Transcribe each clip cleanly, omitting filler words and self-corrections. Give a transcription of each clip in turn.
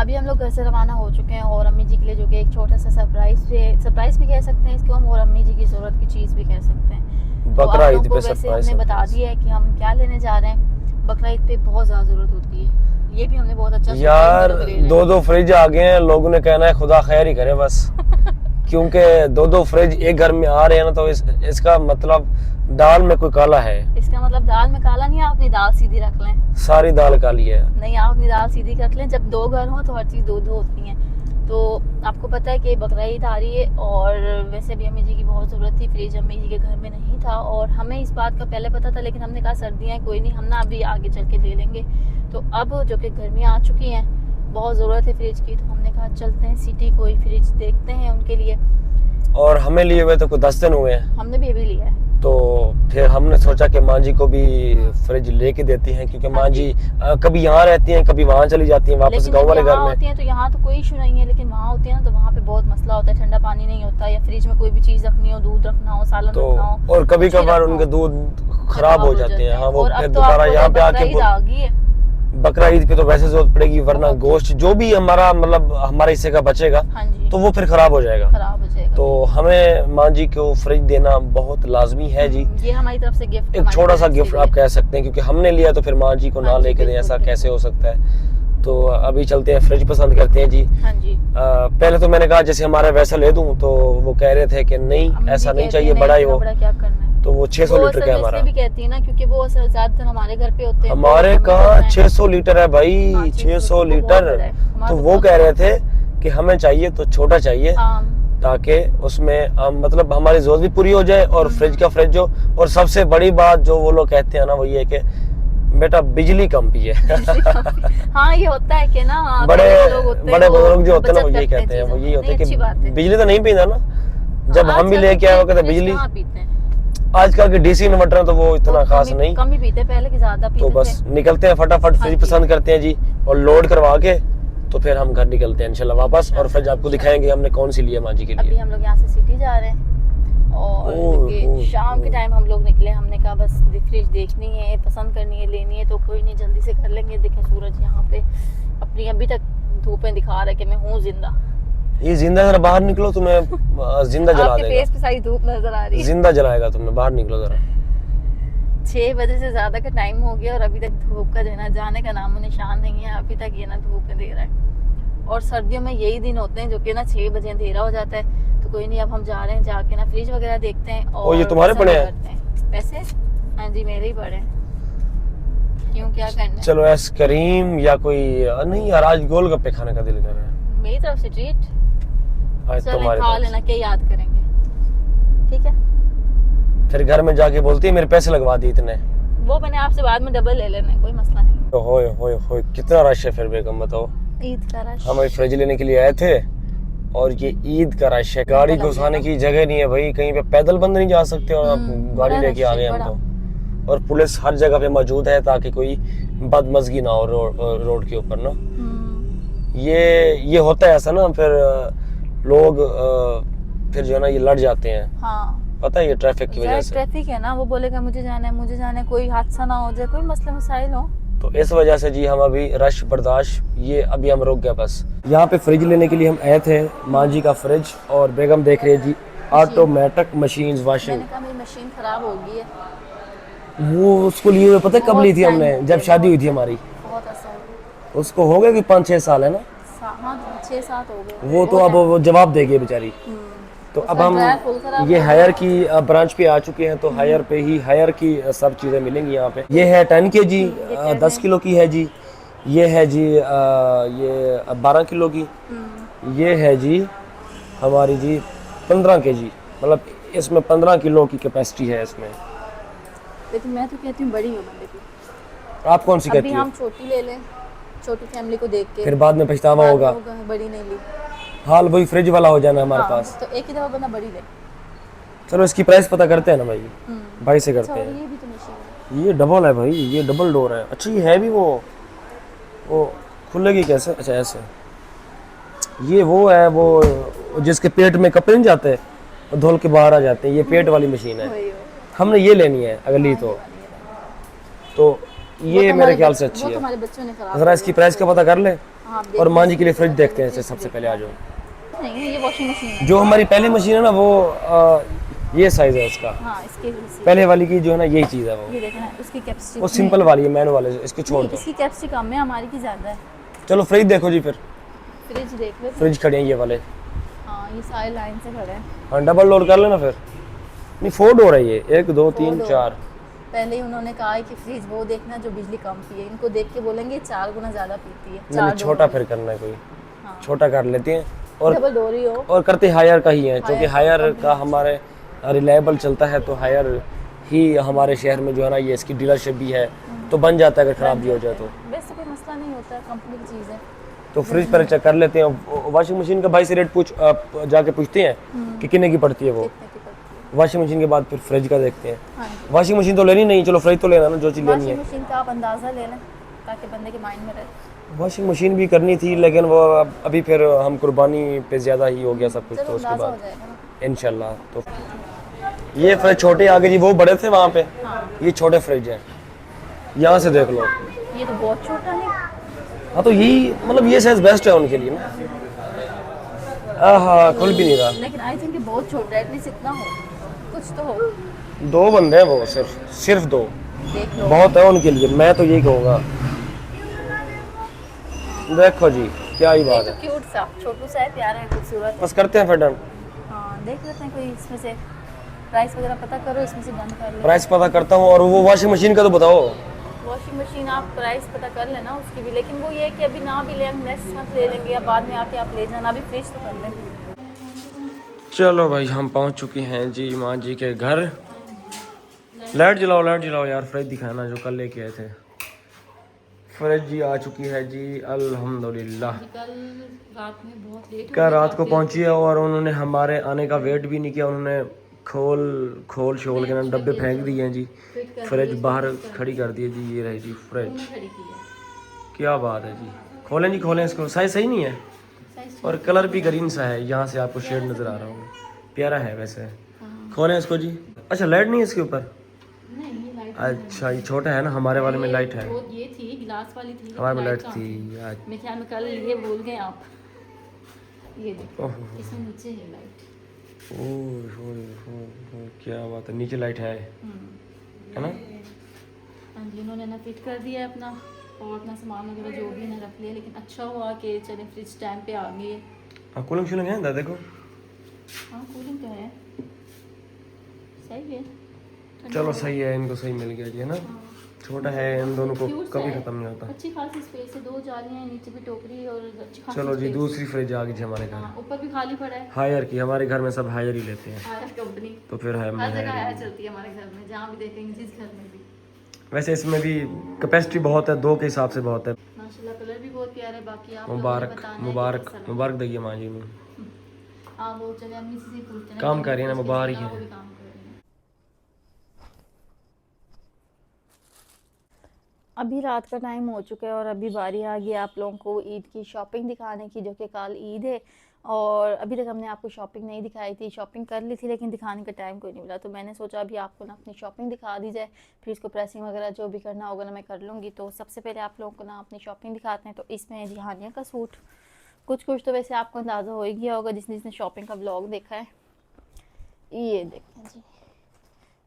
अभी हम लोग घर से रवाना हो चुके हैं और अम्मी जी के लिए जो कि एक छोटा सा सरप्राइज भी कह सकते हैं इसको हम, और अम्मी जी की ज़रूरत की चीज़ भी कह सकते हैं। बकरा ईद पे वैसे हमने बता दिया है कि हम क्या लेने जा रहे हैं। बकरा ईद पे बहुत ज़्यादा ज़रूरत होती है, ये भी हमने बहुत अच्छा यार। 2 फ्रिज आ गए हैं, लोगों ने कहना है खुदा खैर ही करे बस। क्योंकि 2 फ्रिज एक घर में आ रहे हैं ना, तो इसका मतलब दाल में कोई काला है। इसका मतलब दाल में काला नहीं है, आप अपनी दाल सीधी रख लें। सारी दाल काली है। नहीं, आप अपनी दाल सीधी रख लें। जब 2 घर हो तो हर चीज़ 2 होती हैं। तो आपको पता है कि बकरा ईद आ रही है और वैसे भी अम्मी जी की बहुत ज़रूरत थी। फ्रिज अम्मी जी के घर में नहीं था और हमें इस बात का पहले पता था, लेकिन हमने कहा सर्दियाँ हैं, कोई नहीं, हम ना अभी आगे चल के ले लेंगे। तो अब जो कि गर्मियाँ आ चुकी हैं, बहुत ज़रूरत है फ्रिज की, तो हमने कहा चलते हैं सिटी कोई फ्रिज देखते हैं उनके लिए। और हमें लिए हुए तो कुछ 10 दिन हुए हैं। हमने भी अभी लिया है। तो फिर हमने सोचा कि माँ जी को भी फ्रिज लेके देती हैं, क्योंकि माँ जी कभी यहाँ रहती हैं, कभी वहाँ चली जाती हैं वापस गाँव वाले घर में। होती हैं तो यहाँ तो कोई इशू नहीं है, लेकिन वहाँ होती है ना तो वहाँ पे बहुत मसला होता है। ठंडा पानी नहीं होता, या फ्रिज में कोई भी चीज़ रखनी हो, दूध रखना हो, सालन रखना हो, और कभी कभार उनके दूध खराब हो जाते हैं। हाँ, वो फिर दोबारा यहाँ पे आके बकरा ईद पे तो वैसे जरूरत पड़ेगी, वरना गोश्त जो भी हमारा मतलब हमारे हिस्से का बचेगा तो वो फिर खराब हो जाएगा। तो हमें माँ जी को फ्रिज देना बहुत लाजमी है जी। ये हमारी तरफ से गिफ्ट, एक छोटा सा गिफ्ट आप कह सकते हैं, क्योंकि हमने लिया तो फिर माँ जी को ना लेके दें, ऐसा कैसे हो सकता है। तो अभी चलते हैं, फ्रिज पसंद करते हैं जी। हाँ जी। पहले तो मैंने कहा जैसे हमारा वैसा ले दूं, तो वो कह रहे थे कि नहीं ऐसा नहीं चाहिए, बड़ा ही हो। तो वो 600 लीटर का हमारा भी कहती है ना, क्योंकि वो ज्यादातर हमारे घर पे होते हैं। हमारे कहाँ 600 लीटर है भाई, 600 लीटर। तो वो कह रहे थे कि हमें चाहिए तो छोटा चाहिए, ताकि उसमें मतलब हमारी जरूरत भी पूरी हो जाए और फ्रिज का फ्रिज हो। और सबसे बड़ी बात जो वो लोग कहते हैं ना, वो ये कि बेटा बिजली कम पिए। हाँ, ये होता है कि ना बड़े बुजुर्ग जो होते हैं ना, वो यही कहते हैं, वो यही होता है कि बिजली तो नहीं पीना ना। जब हम भी लेके आए कहते बिजली, आजकल के डीसी इन्वर्टर तो वो इतना खास नहीं, कम ही पीते, पहले की ज्यादा पीते। तो बस निकलते हैं फटाफट, फ्रिज पसंद करते हैं जी, और लोड करवा के तो फिर हम घर निकलते हैं इंशाल्लाह वापस। और फ्रिज आपको दिखाएंगे हमने कौन सी ली है माँ जी के लिए। अभी हम लोग यहाँ से सिटी जा रहे हैं और शाम के टाइम हम लोग निकले। हमने कहा बस फ्रिज देखनी है, पसंद करनी है, लेनी है, तो कोई नहीं, जल्दी से कर लेंगे। देखें सूरज यहाँ पे अपनी अभी तक धूपें दिखा रहा है कि मैं हूँ जिंदा। ये जिंदा, जरा बाहर निकलो, तुम्हें जिंदा जला देगा। फेस पे सारी धूप नजर आ रही है, जिंदा जलाएगा तुम्हें। बाहर निकलो जरा। 6 बजे से ज्यादा का टाइम हो गया और अभी तक धूप का देना जाने का नामो निशान नहीं है। अभी तक ये ना धूप में दे रहा है। और सर्दियों में यही दिन होते हैं जो कि ना 6 बजे अंधेरा हो जाता है। तो कोई नहीं, अब हम जा रहे हैं, जाके ना फ्रिज वगैरह देखते हैं। और ये तुम्हारे पड़े हैं पैसे? हाँ जी, मेरे ही पड़े। क्यों, क्या करना? चलो आइसक्रीम या कोई नहीं यार, आज गोलगप्पे खाने का दिल कर रहा है। मेरी तरफ से ट्रीट चलो खा लेना, क्या याद करेंगे, ठीक है? फिर घर में जाके बोलती है मेरे पैसे लगवा दी इतने। वो मैंने आपसे बाद में डबल ले लेना, कोई मसला नहीं। तो होए कितना रश है फिर बेगम, बताओ। ईद का रश। हम फ्रिज लेने के लिए आए थे और ये ईद का रश है। गाड़ी घुसाने की जगह नहीं है भाई, कहीं पे पैदल बंद नहीं जा सकते और आप गाड़ी लेके आ गए हम तो। और पुलिस हर जगह पे मौजूद है ताकि कोई बदमजगी ना हो रोड के ऊपर ना। ये होता है ऐसा ना, फिर लोग फिर जो है ना ये लड़ जाते हैं। हाँ, पता है ये ट्रैफिक की वजह से। ट्रैफिक है ना, वो बोलेगा मुझे जाना है, कोई हादसा ना हो जाए, कोई मसला मसाइल हो। तो इस वजह से जी हम अभी रश बर्दाश्त, ये अभी हम रुक गए बस। यहाँ पे फ्रिज लेने के लिए हम आए थे, माँ जी का फ्रिज। और बेगम देख रही है जी ऑटोमेटिक मशीन वॉशिंग। मैंने कहा मेरी मशीन खराब हो गई है। वो उसको लिए हुए पता है कब ली थी हमने, जब शादी हुई थी हमारी। बहुत आसान। उसको हो गया कि 5-6 साल है ना। हाँ, 6-7 हो गए। वो तो अब वो जवाब देगी बेचारी। तो अब हम ये हायर की ब्रांच पे आ चुके हैं, तो हायर पे ही हायर की सब चीज़ें मिलेंगी यहाँ पे। ये है 10 kg 10 किलो की है जी। ये है जी ये 12 किलो की। ये है जी हमारी जी 15 kg, मतलब इसमें 15 किलो की कैपेसिटी है इसमें। लेकिन मैं तो कहती हूँ बड़ी हो बंदे की। आप कौन सी कहती हैं? हो? हम छोटी ले लें, छोटी फैमिली को देख के, फिर बाद में पछतावा होगा। बड़ी नहीं ली, हाल वही फ्रिज वाला हो जाना हमारे पास। तो एक ही दफा बंदा बड़ी ले। चलो इसकी प्राइस पता करते हैं ना भाई, भाई से करते हैं। ये भी तो मशीन है, ये डबल है भाई, ये डबल डोर है। अच्छा ये है भी वो खुलेगी कैसे? अच्छा ऐसे, ये वो है वो जिसके पेट में कपड़े नहीं जाते धोल के बाहर आ जाते हैं, ये पेट वाली मशीन है। हमने ये लेनी है अगर ली तो ये मेरे ख्याल से अच्छी वो है। तुम्हारे बच्चों ने खराब ज़रा इसकी प्राइस का पता कर ले हाँ, और माँ जी के लिए फ्रिज देखते हैं इससे सबसे पहले। आ जाओ। नहीं ये वॉशिंग मशीन है। जो हमारी पहली मशीन है ना वो ये साइज़ है इसका। हाँ इसके पहले वाली की जो है ना यही चीज़ है वो। ये देखना उसकी कैपेसिटी वो सिंपल वाली है, मैनुअल वाले, इसको छोड़ दो। इसकी कैपेसिटी कम है, हमारी की ज़्यादा है। चलो फ्रिज देखो जी फिर। फ्रिज देख लो। फ्रिज खड़े हैं ये वाले। हाँ ये सारे लाइन से खड़े हैं। हाँ डबल डोर कर लेना फिर। नहीं 4 डोर है ये, 1 2 3 4। पहले ही उन्होंने कहा है कि फ्रिज वो देखना जो बिजली कम पिए। इनको देख के बोलेंगे 4 गुना ज़्यादा पीती है। नहीं छोटा फिर करना है कोई। हाँ। छोटा कर लेते हैं और डबल डोर ही हो। और करते हायर का ही है, क्योंकि हायर का हमारे रिलायबल चलता है, तो हायर ही हमारे शहर में जो है ना ये इसकी डीलरशिप भी है, तो बन जाता है अगर ख़राब भी हो जाए तो। वैसे कोई मसला नहीं होता है, कंपनी की चीज़ है। तो फ्रिज पर चेक कर लेते हैं। वॉशिंग मशीन का भाई से रेट जाके पूछते हैं कि कितने की पड़ती है वो। कितने की पड़ती है? वॉशिंग मशीन के बाद फिर फ्रिज का देखते हैं। हाँ जी। वॉशिंग मशीन तो लेनी नहीं, चलो फ्रिज तो लेना ना, जो चीज़ लेनी है। वॉशिंग मशीन का आप अंदाज़ा ले लें ताकि बंदे के माइंड में रहे। वॉशिंग मशीन भी करनी थी, लेकिन वो अभी फिर हम कुर्बानी पे ज़्यादा ही हो गया सब कुछ, तो उसके अंदाज़ा हो बाद जाएगा ना। इंशाल्लाह। तो ये फ्रिज छोटे आगे जी, वो बड़े थे वहाँ पे, ये छोटे फ्रिज हैं। यहाँ से देख लो। ये तो बहुत छोटा है। हाँ तो यही मतलब ये साइज बेस्ट है उनके लिए ना। हाँ खुल भी नहीं रहा। लेकिन आई थिंक बहुत छोटा है, एटलीस्ट इतना हो, कुछ तो हो। 2 बंदे हैं वो, सिर्फ 2 देख लो। बहुत है उनके लिए, मैं तो यही कहूँगा। देखो जी क्या ही बात है। क्यूट सा छोटू सा है, प्यारा है, खूबसूरत है। बस करते हैं फिर डन। हाँ देख लेते हैं कोई इसमें से प्राइस वगैरह पता करो, इसमें से डन कर लो। प्राइस पता करता हूँ, और वो वॉशिंग मशीन का तो बताओ। वॉशिंग मशीन आप प्राइस पता कर लेना उसकी भी, लेकिन वो ये है कि अभी ना भी ले, हम नेक्स्ट मंथ ले लेंगे या बाद में आके आप ले जाना, अभी फ्रिज तो कर लें। चलो भाई हम पहुँच चुके हैं जी माँ जी के घर। लाइट जलाओ यार, फ्रिज दिखाना जो कल लेके आए थे। फ्रिज जी आ चुकी है जी, अल्हम्दुलिल्लाह। कल रात में बहुत लेट कल रात को पहुंची है और उन्होंने हमारे आने का वेट भी नहीं किया, उन्होंने खोल शोल के ना डब्बे फेंक दिए हैं जी। फ्रिज बाहर खड़ी कर दी है जी, ये रही जी फ्रिज। क्या बात है जी, खोलें जी खोलें इसको। साइज सही नहीं है और कलर भी ग्रीन सा है, यहाँ से आपको शेड नज़र आ रहा होगा, प्यारा है वैसे। खोलें इसको जी। अच्छा लाइट नहीं है इसके ऊपर? अच्छा ये छोटा है ना, हमारे वाले में लाइट है। वो ये थी गिलास वाली थी, हमारे में लाइट कहाँ थी। मेरे ख्याल में कल ये भूल गए आप। ये देखो इसमें नीचे है लाइट। ओह क्या बात है, नीचे लाइट है ना। इन्होंने ना फिट कर दिया है अपना, और अपना सामान वगैरह जो भी है रख लिया। लेकिन अच्छा हुआ कि चले फ्रिज टाइम पे आ गई है। हाँ कूलिंग शूलिंग है ना, देखो। हाँ कूलिंग तो है, सही है। चलो सही है, इनको सही मिल गया जी, है ना। छोटा है, इन दोनों को कभी खत्म नहीं होता। अच्छी खासी स्पेस है, 2 जालियां हैं, नीचे भी टोकरी और अच्छी खासी। चलो जी दूसरी फ्रिज आ गई जी हमारे घर। ऊपर भी खाली पड़ा है। हायर की, हमारे घर में सब हायर ही लेते हैं। हायर कंपनी तो फिर है हर जगह हायर चलती है हमारे घर में, जहाँ भी देखेंगे जिस घर में भी। वैसे इसमें भी कैपेसिटी बहुत है, 2 के हिसाब से बहुत है। माशाल्लाह कलर भी बहुत प्यारा है। बाकी आप मुबारक दैया माँ जी में। हाँ वो चले अम्मी से पूछते हैं, काम कर रही है ना, मुबारक वो है। भी काम कर रही है। अभी रात का टाइम हो चुका है और अभी बारी आ गई आप लोगों को ईद की शॉपिंग दिखाने की, जो कि कल ईद है। और अभी तक हमने आपको शॉपिंग नहीं दिखाई थी, शॉपिंग कर ली थी लेकिन दिखाने का टाइम कोई नहीं मिला। तो मैंने सोचा अभी आपको ना अपनी शॉपिंग दिखा दी जाए, फिर इसको प्रेसिंग वगैरह जो भी करना होगा ना मैं कर लूँगी। तो सबसे पहले आप लोगों को ना अपनी शॉपिंग दिखाते हैं। तो इसमें है जी हानिया का सूट। कुछ तो वैसे आपको अंदाज़ा हो ही गया होगा जिसने शॉपिंग का व्लॉग देखा है। ये देखें जी,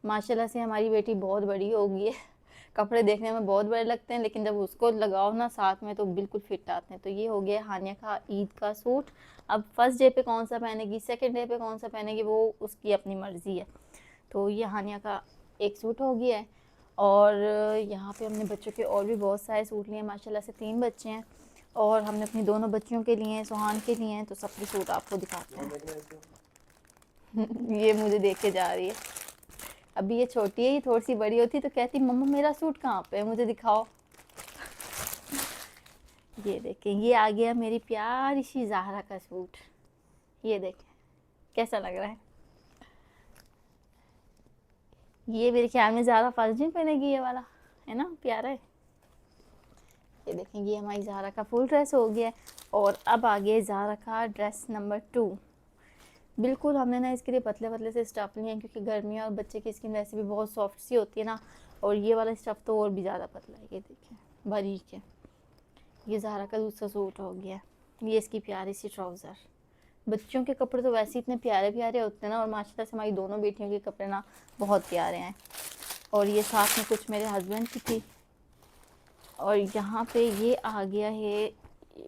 माशाल्लाह से हमारी बेटी बहुत बड़ी हो गई है। कपड़े देखने में बहुत बड़े लगते हैं लेकिन जब उसको लगाओ ना साथ में तो बिल्कुल फिट आते हैं। तो ये हो गया हानिया का ईद का सूट। अब फर्स्ट डे पे कौन सा पहनेगी, सेकंड डे पे कौन सा पहनेगी, वो उसकी अपनी मर्ज़ी है। तो ये हानिया का एक सूट हो गया है। और यहाँ पे हमने बच्चों के और भी बहुत सारे सूट लिए हैं। माशाल्लाह से 3 बच्चे हैं और हमने अपनी दोनों बच्चियों के लिए हैं, सुहान के लिए हैं। तो सबके सूट आपको दिखाते हैं। ये मुझे देख के जा रही है। अभी ये छोटी है, ये थोड़ी सी बड़ी होती तो कहती मम्मा मेरा सूट कहाँ पे है, मुझे दिखाओ। ये देखें, ये आ गया मेरी प्यारी सी ज़हरा का सूट। ये देखें कैसा लग रहा है। ये मेरे ख्याल में ज़्यादा फर्स्ट दिन पहनेगी ये वाला, है ना, प्यारा है। ये देखें ये हमारी ज़हरा का फुल ड्रेस हो गया है। और अब आ गया ज़हरा का ड्रेस नंबर 2। बिल्कुल हमने ना इसके लिए पतले पतले से स्टफ़ लिए हैं, क्योंकि गर्मी और बच्चे की स्किन वैसे भी बहुत सॉफ्ट सी होती है ना, और ये वाला स्टफ़ तो और भी ज़्यादा पतला है। ये देखें, बारीक है। ये ज़ारा का दूसरा सूट हो गया, ये इसकी प्यारी सी ट्राउज़र। बच्चों के कपड़े तो वैसे इतने प्यारे प्यारे होते हैं ना, और माशाल्लाह से हमारी दोनों बेटियों के कपड़े ना बहुत प्यारे हैं। और ये साथ में कुछ मेरे हस्बैंड की थी। और यहाँ पे ये आ गया है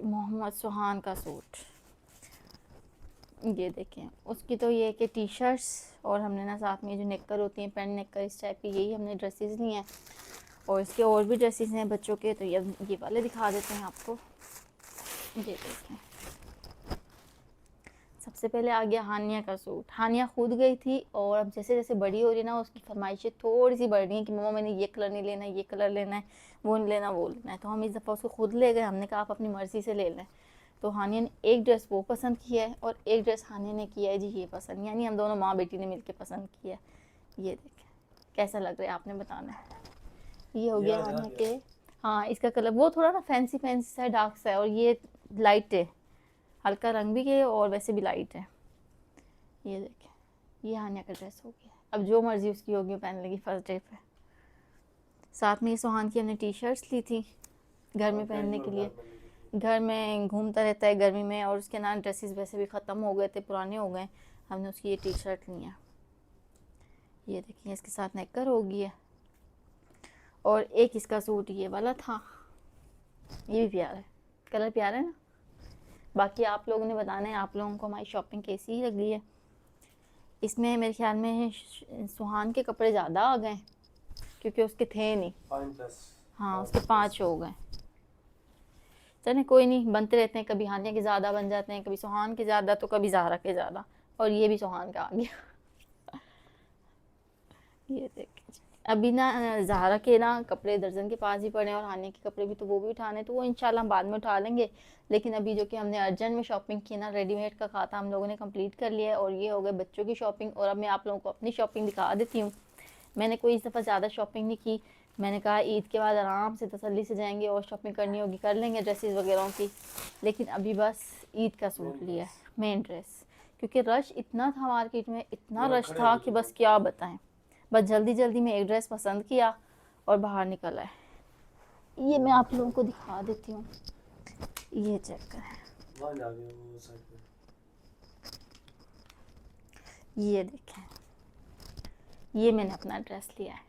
मोहम्मद सुहान का सूट। ये देखें, उसकी तो ये है कि टी शर्ट्स, और हमने ना साथ में जो नेकर होती हैं, पैंट नेकर इस टाइप की, यही हमने ड्रेसेस ली हैं। और इसके और भी ड्रेसेस हैं बच्चों के, तो ये वाले दिखा देते हैं आपको। ये देखें, सबसे पहले आ गया हानिया का सूट। हानिया खुद गई थी, और अब जैसे जैसे बड़ी हो रही है ना, उसकी फरमाइशें थोड़ी सी बढ़ रही हैं कि मम्मा मैंने ये कलर नहीं लेना है, ये कलर लेना है, वो नहीं लेना, वो लेना है। तो हम इस दफ़ा उसको खुद ले गए। हमने कहा आप अपनी मर्ज़ी से ले लें। तो हानिया ने एक ड्रेस वो पसंद की है, और एक ड्रेस हानिया ने किया है जी ये पसंद, यानी हम दोनों माँ बेटी ने मिलकर पसंद किया है। ये देखें कैसा लग रहा है, आपने बताना है। ये हो गया हानिया के। हाँ, इसका कलर वो थोड़ा ना फैंसी फैंसी सा डार्क सा है, और ये लाइट है, हल्का रंग भी है और वैसे भी लाइट है। ये देखें, ये हानिया का ड्रेस हो गया। अब जो मर्ज़ी उसकी होगी वो पहन लेगी फर्स्ट डे पे। साथ में ये सुहान की हमने टी शर्ट्स ली थी घर में पहनने के लिए। घर में घूमता रहता है गर्मी में, और उसके ना ड्रेसेस वैसे भी ख़त्म हो गए थे, पुराने हो गए। हमने उसकी ये टी शर्ट ली है। ये देखिए, इसके साथ नेकर हो गई है। और एक इसका सूट ये वाला था, ये भी प्यारा है, कलर प्यारा है ना। बाकी आप लोगों ने बताना है आप लोगों को हमारी शॉपिंग कैसी लगी है। इसमें मेरे ख्याल में सुहान के कपड़े ज़्यादा आ गए, क्योंकि उसके थे नहीं। हाँ, उसके 5 हो गए। चले कोई नहीं, बनते रहते हैं, कभी हानिया के ज़्यादा बन जाते हैं, कभी सुहान के ज़्यादा, तो कभी ज़ारा के ज़्यादा। और ये भी सुहान का आ गया। ये देखिए, अभी ना ज़ारा के ना कपड़े दर्जन के पास ही पड़े हैं, और हानिया के कपड़े भी तो वो भी उठाने, तो वो इंशाल्लाह हम बाद में उठा लेंगे। लेकिन अभी जो कि हमने अर्जेंट में शॉपिंग की ना, रेडीमेड का खाता हम लोगों ने कंप्लीट कर लिया है। और ये हो गए बच्चों की शॉपिंग। और अब मैं आप लोगों को अपनी शॉपिंग दिखा देती हूँ। मैंने कोई इस दफ़ा ज़्यादा शॉपिंग नहीं की। मैंने कहा ईद के बाद आराम से तसल्ली से जाएंगे, और शॉपिंग करनी होगी कर लेंगे ड्रेसेस वगैरह की। लेकिन अभी बस ईद का सूट लिया है, मेन ड्रेस, क्योंकि रश इतना था मार्केट में, इतना रश था कि बस क्या बताएं। बस जल्दी जल्दी में एक ड्रेस पसंद किया और बाहर निकल आए। ये मैं आप लोगों को दिखा देती हूँ, ये चेक करें, ये देखें, ये मैंने अपना ड्रेस लिया है।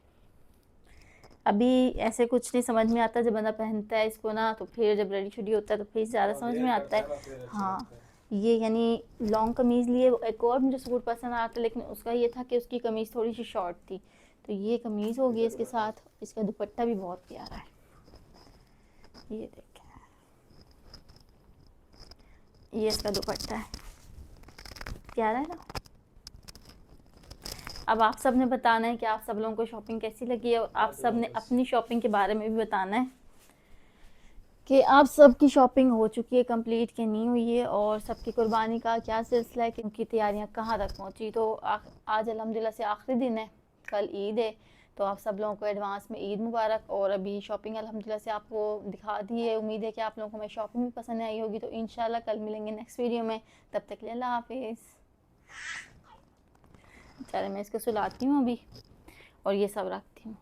अभी ऐसे कुछ नहीं समझ में आता, जब बंदा पहनता है इसको ना, तो फिर जब रेडी शुडी होता है तो फिर ज़्यादा समझ में आता है। हाँ, ये यानी लॉन्ग कमीज़ लिए। एक और मुझे सूट पसंद आता, लेकिन उसका ये था कि उसकी कमीज़ थोड़ी सी शॉर्ट थी, तो ये कमीज़ हो गई इसके साथ। इसका दुपट्टा भी बहुत प्यारा है, ये देखें, ये इसका दुपट्टा है, प्यारा है ना। अब आप सब ने बताना है कि आप सब लोगों को शॉपिंग कैसी लगी है, और आप सब ने अपनी शॉपिंग के बारे में भी बताना है कि आप सबकी शॉपिंग हो चुकी है कंप्लीट कि नहीं हुई है, और सबकी कुर्बानी का क्या सिलसिला है, कि उनकी तैयारियां कहाँ तक पहुँची। तो आज अल्हम्दुलिल्लाह से आखिरी दिन है, कल ईद है, तो आप सब लोगों को एडवांस में ईद मुबारक। और अभी शॉपिंग अल्हम्दुलिल्लाह से आपको दिखा दी है। उम्मीद है कि आप लोगों को मेरी शॉपिंग भी पसंद आई होगी। तो इंशाल्लाह कल मिलेंगे नेक्स्ट वीडियो में, तब तक के लिए अल्लाह हाफिज़। चलो मैं इसको सुलाती हूँ अभी, और ये सब रखती हूँ।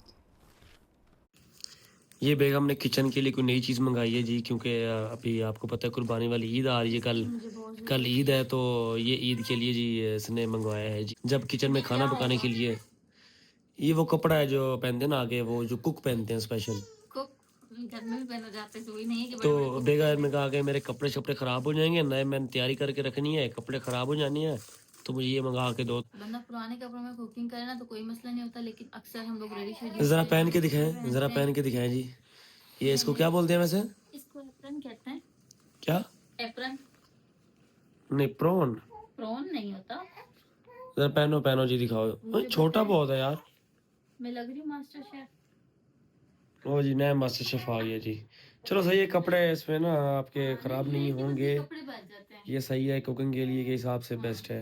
ये बैग हमने किचन के लिए कोई नई चीज़ मंगाई है जी, क्योंकि अभी आपको पता है कुर्बानी वाली ईद आ रही है, कल ईद है, तो ये ईद के लिए जी इसने मंगवाया है जी, जब किचन में खाना पकाने के लिए। ये वो कपड़ा है जो पहनते हैं ना आगे, वो जो कुक पहनते हैं स्पेशल, घर में भी पहना जाते हैं, नहीं है कि तो बेगा में कहा कि मेरे कपड़े शपड़े ख़राब हो जाएंगे, नए मैंने तैयारी करके रखनी है, कपड़े ख़राब हो जानी है, तो मुझे ये मंगा के दो। बंदा पुराने कपड़ों में कुकिंग करे ना तो कोई मसला नहीं होता, लेकिन अक्सर हम लोग रेडी शेडी ज़रा पहन के दिखाएं, ज़रा पहन के दिखाएं जी। ये इसको क्या बोलते हैं वैसे? इसको एप्रन कहते हैं। क्या? एप्रन नहीं, प्रॉन। प्रॉन नहीं होता। जरा पहनो पहनो जी, दिखाओ। छोटा बहुत है यार। मैं लग रही हूँ मास्टर शेफ। ओ जी, नया मास्टर शेफ आ गया जी। चलो सही है, कपड़े इसमें ना आपके ख़राब नहीं होंगे, कपड़े बच जाते हैं। ये सही है, कुकिंग के लिए के हिसाब से बेस्ट है,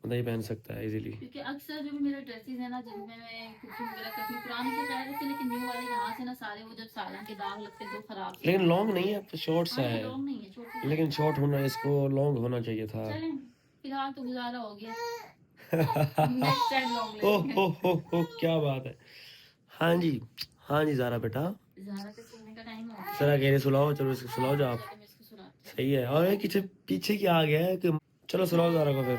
बंदा ये पहन सकता है इजीली। क्योंकि अक्सर जो भी मेरे ड्रेसेस है ना, जिनमें मैं कुकिंग वगैरह करती हूँ, पुराने के पहले थे, लेकिन न्यू वाले यहाँ से ना सारे वो जब सालन के दाग लगते हैं तो खराब से। लेकिन लॉन्ग नहीं है, शॉर्ट्स है, लॉन्ग नहीं है, छोटे लेकिन शॉर्ट होना, इसको लॉन्ग होना चाहिए था। चलें फिलहाल तो गुजारा हो गया, नेक्स्ट टाइम लॉन्ग ओ क्या बात है। हाँ जी ज़ारा बेटा, ज़ारा के सोने का टाइम हो गया। ज़रा कह रहे सुलाओ, चलो इसको सुलाओ जाओ आप। चलो मैं इसको सुलाती हूँ। सही है। और ये पीछे पीछे क्या आ गया है कि चलो सुलाओ ज़ारा को फिर।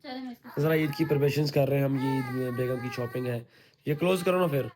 चलो मैं इसको ज़रा ईद की प्रिपरेशंस कर रहे हैं हम, ये ईद में बेगम की शॉपिंग है। ये क्लोज करो ना फिर।